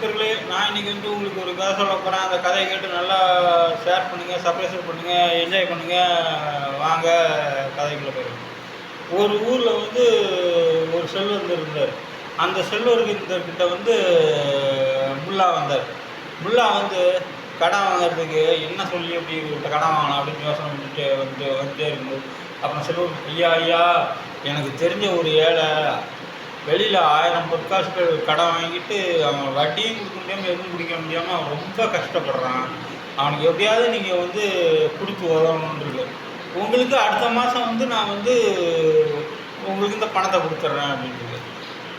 நண்பர்களே, நான் இன்னைக்கு உங்களுக்கு ஒரு கதை சொல்ல போறேன். அந்த கதைய கேட்டு நல்லா ஷேர் பண்ணுங்க, சப்ஸ்கிரைப் பண்ணுங்க, என்ஜாய் பண்ணுங்க. வாங்க கதைக்குள்ள போயிடலாம். ஒரு ஊர்ல ஒரு செல்வந்தர் இருந்தார். அந்த செல்வர்கிட்ட முல்லா வந்தார். முல்லா கடன் வாங்குறதுக்கு என்ன சொல்லி அப்படி இவர்கிட்ட கடன் வாங்கலாம் அப்படின்னு யோசனை பண்ணிட்டு வந்துட்டே இருக்கும்போது, அப்புறம் செல்வர், ஐயா ஐயா, எனக்கு தெரிஞ்ச ஒரு ஏழை வெளியில் 1000 பொற்காசுகள் கடன் வாங்கிட்டு அவன் வட்டியும் கொடுக்க முடியாமல் எதுவும் குடிக்க முடியாமல் அவன் ரொம்ப கஷ்டப்படுறான். அவனுக்கு எப்படியாவது நீங்கள் கொடுத்து உதவணுன்றது. உங்களுக்கு அடுத்த மாதம் நான் உங்களுக்கு இந்த பணத்தை கொடுத்துட்றேன் அப்படின்றது.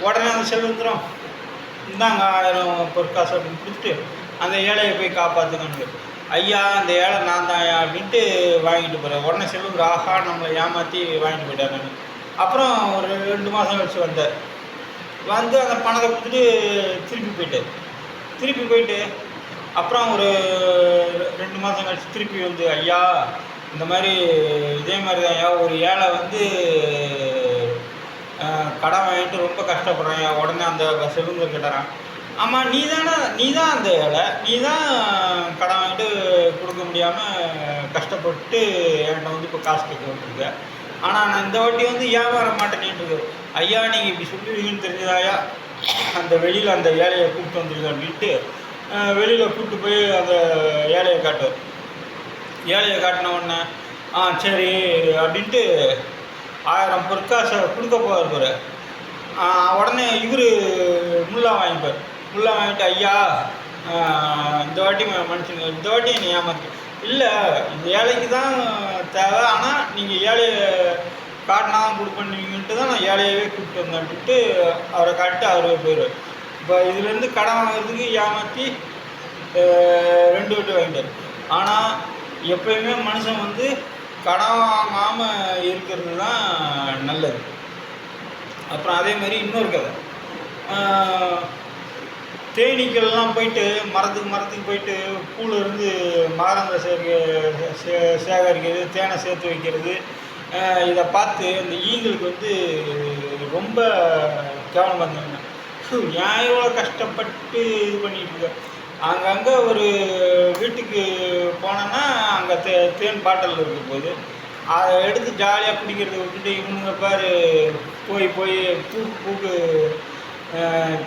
உடனே அந்த செல்வந்தரம், இந்தாங்க 1000 பொற்காசு அப்படின்னு கொடுத்துட்டு அந்த ஏழையை போய் காப்பாற்றுக்கணுங்க. ஐயா, அந்த ஏழை நான் தான் அப்படின்ட்டு வாங்கிட்டு போகிறேன். உடனே செல்வந்தர், ஆஹா, நம்மளை ஏமாற்றி வாங்கிட்டு போயிட்டாங்க. அப்புறம் ஒரு 2 மாதம் கழிச்சு வந்தார். அந்த பணத்தை கொடுத்துட்டு திருப்பி போயிட்டு அப்புறம் ஒரு 2 மாதம் கழிச்சு திருப்பி ஐயா, இந்த மாதிரி இதே மாதிரி தான் ஐயா, ஒரு ஏழை கடன் வாங்கிட்டு ரொம்ப கஷ்டப்படுறேன் ஐயா. உடனே அந்த செல்வந்தர் கேட்டாரான், ஆமாம், நீ தான் அந்த ஏழை, நீ தான் கடன் வாங்கிட்டு கொடுக்க முடியாமல் கஷ்டப்பட்டு என்கிட்ட இப்போ காசு கேட்க வந்துருக்க. ஆனால் நான் இந்த வாட்டி ஏமாற மாட்டேன்னுட்டு, ஐயா நீங்கள் இப்படி சொல்லுவீங்கன்னு தெரிஞ்சதாயா அந்த வெளியில் அந்த ஏழையை கூப்பிட்டு வந்துருங்க அப்படின்ட்டு வெளியில் கூப்பிட்டு போய் அந்த ஏழையை காட்டுவார். ஏழையை காட்டின உடனே சரி அப்படின்ட்டு 1000 பொற்காசை கொடுக்க போவார். உடனே இவர் முல்லா வாங்கிப்பார். முல்லா வாங்கிட்டு, ஐயா இந்த வாட்டி மனுஷங்க, இந்த வாட்டி என்னை ஏமாற்றி இல்லை, இந்த ஏழைக்கு தான் தேவை, ஆனால் நீங்கள் ஏழையை காட்டினா தான் கொடுப்பீங்கன்ட்டு தான் நான் ஏழையவே கூப்பிட்டு வந்தேன் அப்படின்ட்டு அவரை காட்டு அவரே போயிடுவார். இப்போ இதுலேருந்து கடன் வாங்குறதுக்கு ஏமாற்றி 2 வாட்டி வாங்கிட்டார். ஆனால் எப்பயுமே மனுஷன் கடன் வாங்காமல் இருக்கிறது தான் நல்லது. அப்புறம் அதே மாதிரி இன்னொரு கதை, தேனீக்கள்லாம் போயிட்டு மரத்துக்கு போயிட்டு பூலேருந்து மகரந்த சேகரிக்கிறது, தேனை சேர்த்து வைக்கிறது. இதை பார்த்து அந்த ஈங்களுக்கு ரொம்ப கேவலமாக இருந்தாங்க. ஏன் இவ்வளோ கஷ்டப்பட்டு இது பண்ணிகிட்டு இருக்க. அங்கங்கே ஒரு வீட்டுக்கு போனோன்னா அங்கே தேன் பாட்டில் இருக்க போது அதை எடுத்து ஜாலியாக குடிக்கிறத விட்டுட்டு இவனுங்க பாரு போய் பூக்கு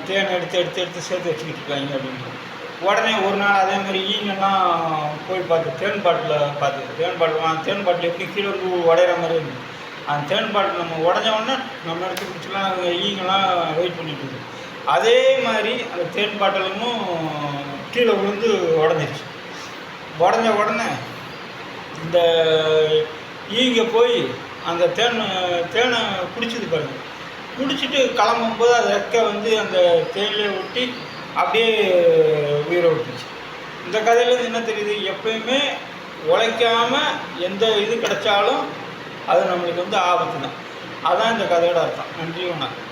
தேன் எடுத்து சேர்த்து வச்சுக்கிட்டு இருக்காங்க அப்படின்னு. உடனே ஒரு நாள் அதே மாதிரி ஈங்கெல்லாம் போய் பார்த்து தேன் பாட்டில் எப்படி கீழே உடையிற மாதிரி இருக்குது. அந்த தேன் பாட்டில் நம்ம உடஞ்ச உடனே நம்ம எடுத்து குடிச்சலாம் ஈங்கெல்லாம் வெயிட் பண்ணிட்டு இருக்கு. அதே மாதிரி அந்த தேன் பாட்டிலும் கீழே விழுந்து உடஞ்சிருச்சு. உடஞ்ச உடனே இந்த ஈங்க போய் அந்த தேனை குடிச்சது பாருங்கள். குடிச்சிட்டு கிளம்பும்போது அது ரெக்கை அந்த தேனிலே ஒட்டி அப்படியே உயிரை விட்டுச்சு. இந்த கதையிலேருந்து என்ன தெரியுது, எப்பயுமே உழைக்காமல் எந்த இது கிடைச்சாலும் அது நம்மளுக்கு ஆபத்து தான். அதுதான் இந்த கதையோட அர்த்தம். நன்றி, வணக்கம்.